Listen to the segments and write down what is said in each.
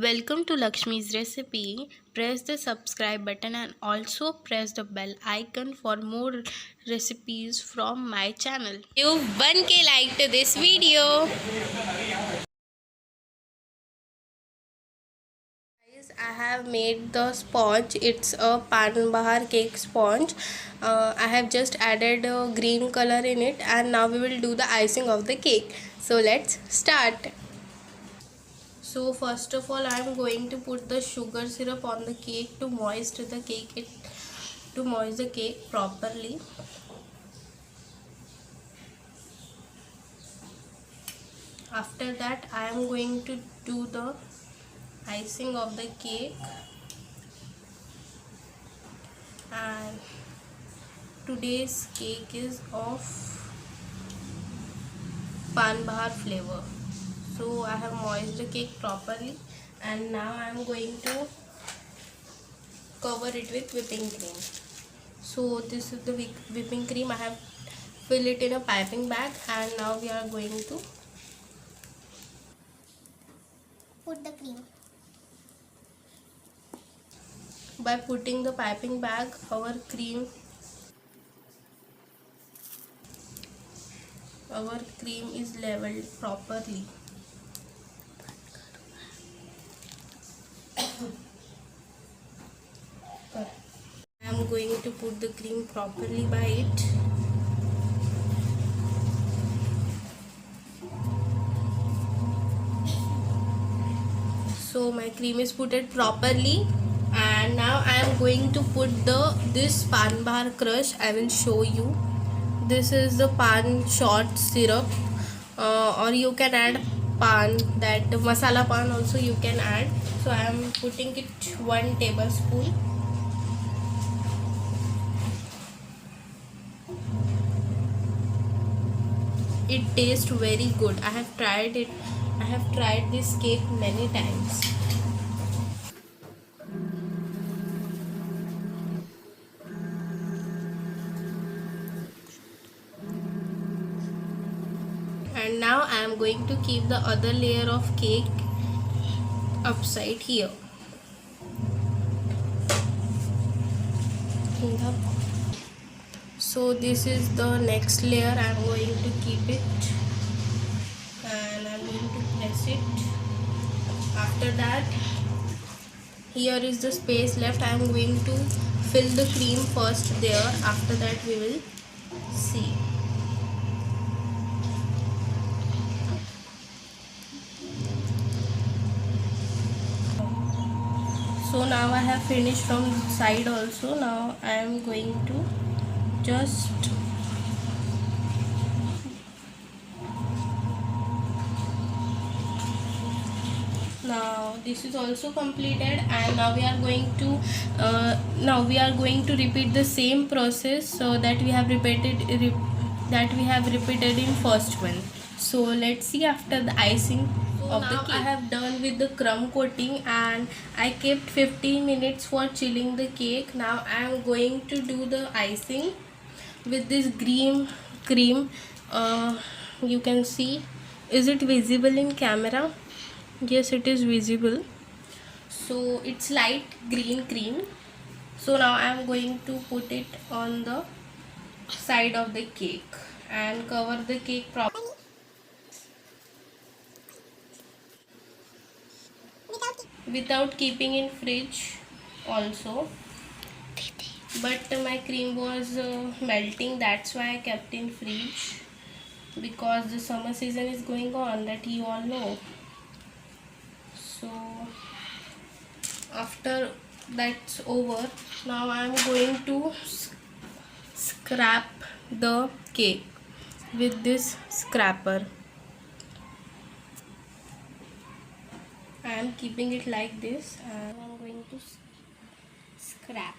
Welcome to Lakshmi's recipe. Press the subscribe button and also press the bell icon for more recipes from my channel. You 1K liked this video. Guys, I have made the sponge. It's a pan bahar cake sponge. I have just added green color in it, and now we will do the icing of the cake. So let's start. So first of all, I am going to put the sugar syrup on the cake to moist the cake, to moist the cake properly. After that, I am going to do the icing of the cake, and today's cake is of pan bahar flavor. So I have moistened the cake properly, and now I am going to cover it with whipping cream. So this is the whipping cream. I have filled it in a piping bag, and now we are going to put the cream. By putting the piping bag, our cream is leveled properly. I am going to put the cream properly by it. So my cream is put it properly, and now I am going to put this pan bahar crush. I will show you. This is the pan short syrup, or you can add pan, that masala pan also you can add. So I am putting it 1 tablespoon. It tastes very good. I have tried it. I have tried this cake many times. And now I am going to keep the other layer of cake upside here. So this is the next layer. I am going to keep it, and I am going to press it. After that, here is the space left. I am going to fill the cream first there. After that we will see. So now I have finished from side also. Now I am going to just now this is also completed, and now we are going to repeat the same process so that we have repeated in first one. So let's see after the icing of the cake. I have done with the crumb coating, and I kept 15 minutes for chilling the cake. Now I am going to do the icing with this green cream. You can see, is it visible in camera? Yes, it is visible. So it's light green cream. So now I am going to put it on the side of the cake and cover the cake properly without keeping in fridge also. But my cream was melting, that's why I kept in fridge, because the summer season is going on, that you all know. So after that's over, now I am going to scrape the cake with this scraper. I am keeping it like this, and I am going to scrape.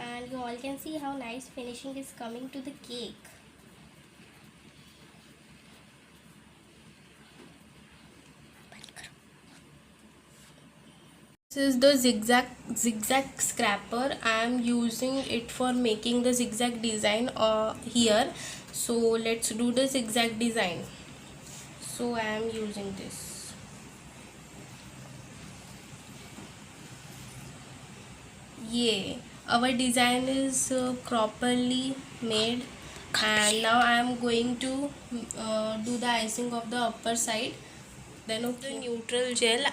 And you all can see how nice finishing is coming to the cake. This is the zigzag scraper. I am using it for making the zigzag design here. So let's do the zigzag design. So I am using this. Yeah, our design is properly made, and now I am going to do the icing of the upper side. Then the neutral gel,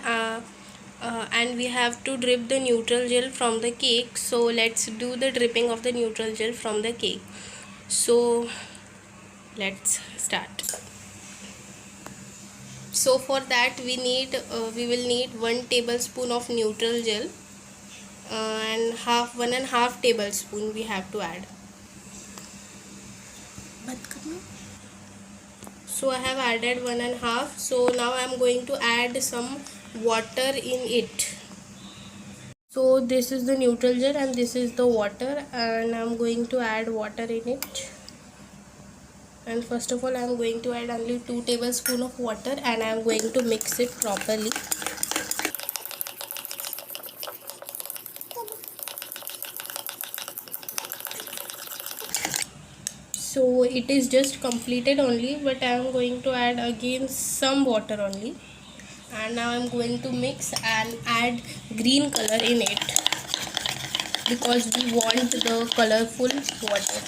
and we have to drip the neutral gel from the cake. So let's do the dripping of the neutral gel from the cake. So let's start. So for that we will need 1 tablespoon of neutral gel, and 1.5 tablespoon we have to add. So I have added 1.5. So now I am going to add some water in it. So this is the neutral gel and this is the water, and I am going to add water in it. And first of all I am going to add only 2 tablespoons of water, and I am going to mix it properly. So it is just completed only, but I am going to add again some water only. And now I am going to mix and add green color in it, because we want the colorful water.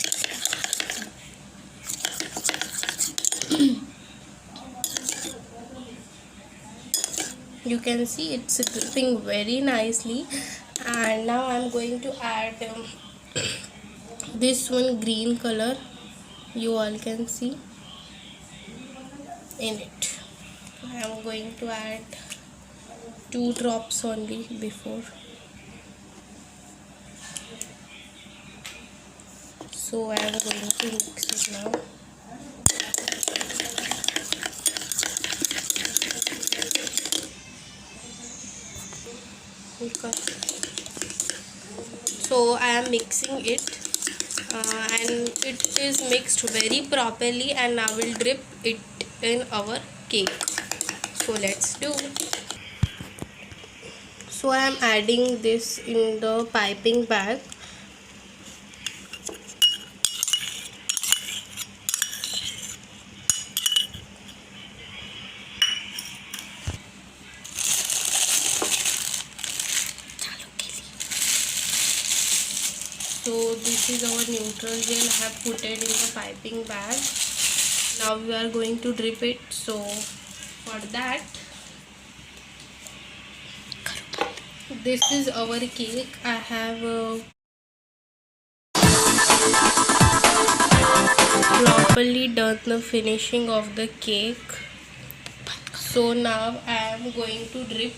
You can see it's dripping very nicely. And now I am going to add this one green color, you all can see in it. I am going to add 2 drops only before. So I am going to mix it now. So I am mixing it, and it is mixed very properly, and now we'll drip it in our cake. So let's do. So I am adding this in the piping bag. So this is our neutral gel. I have put it in the piping bag. Now we are going to drip it. So for that, this is our cake. I have properly done the finishing of the cake. So now I am going to drip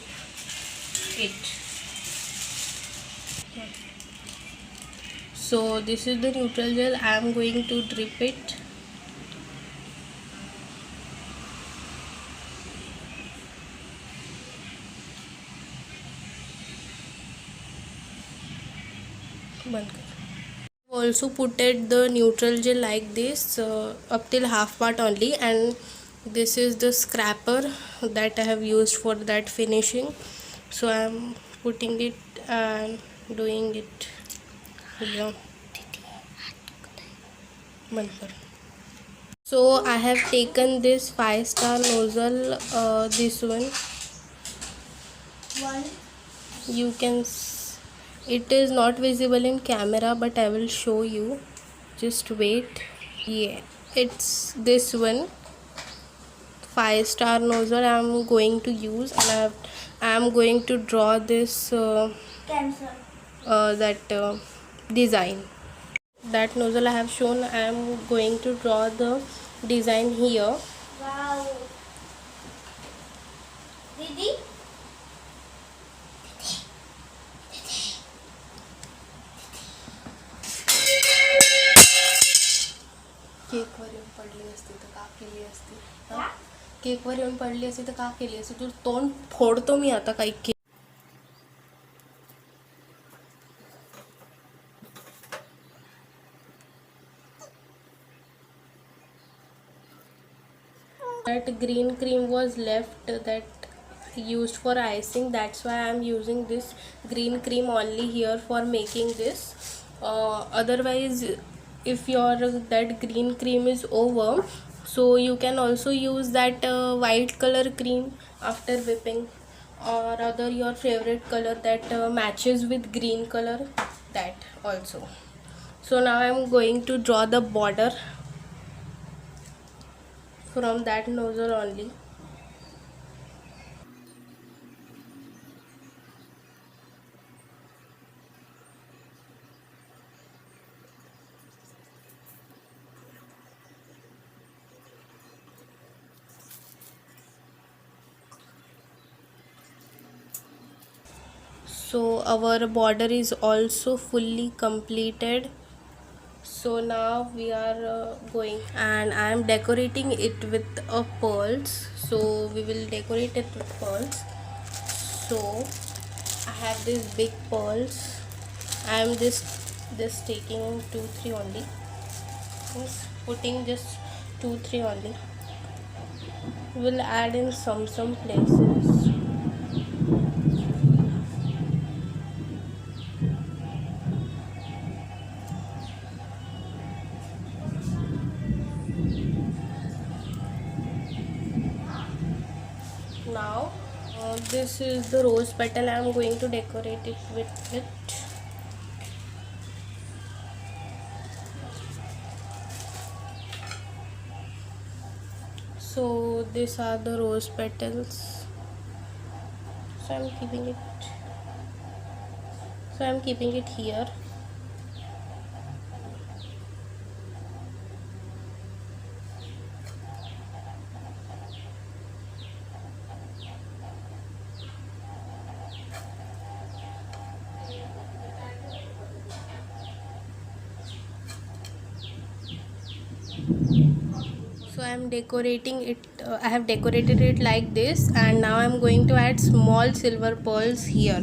it. So this is the neutral gel. I am going to drip it. Also put it the neutral gel like this, up till half part only, and this is the scraper that I have used for that finishing. So I am putting it and doing it here. So I have taken this 5-star nozzle, this one. You can it is not visible in camera, but I will show you. Just wait. Yeah, it's this one 5-star nozzle I am going to use, and I am going to draw this design. That nozzle I have shown, I am going to draw the design here. Wow. Didi? केकवर येऊन पडली असती तर का केली असती? केकवर येऊन पडली असती तर का केली असती? तू तोंड फोडतो मी आता काही cake. That green cream was left, that used for icing. That's why I am using this green cream only here for making this. Otherwise, if your that green cream is over, so you can also use that white color cream after whipping. or other your favorite color that matches with green color, that also. So now I'm going to draw the border from that nozzle only. So our border is also fully completed. So now we are going, and I am decorating it with pearls. So we will decorate it with pearls. So I have these big pearls. I am just taking 2-3 only. Just putting just 2-3 only. We'll add in some places. Now this is the rose petal. I am going to decorate it with it. So these are the rose petals. So I'm keeping it here. So I am decorating it. I have decorated it like this, and now I'm going to add small silver pearls here.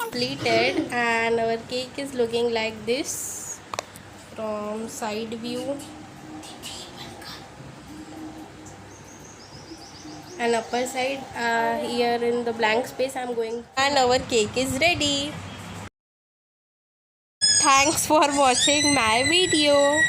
Completed, and our cake is looking like this from side view, and upper side. Here in the blank space I'm going, and our cake is ready. Thanks for watching my video.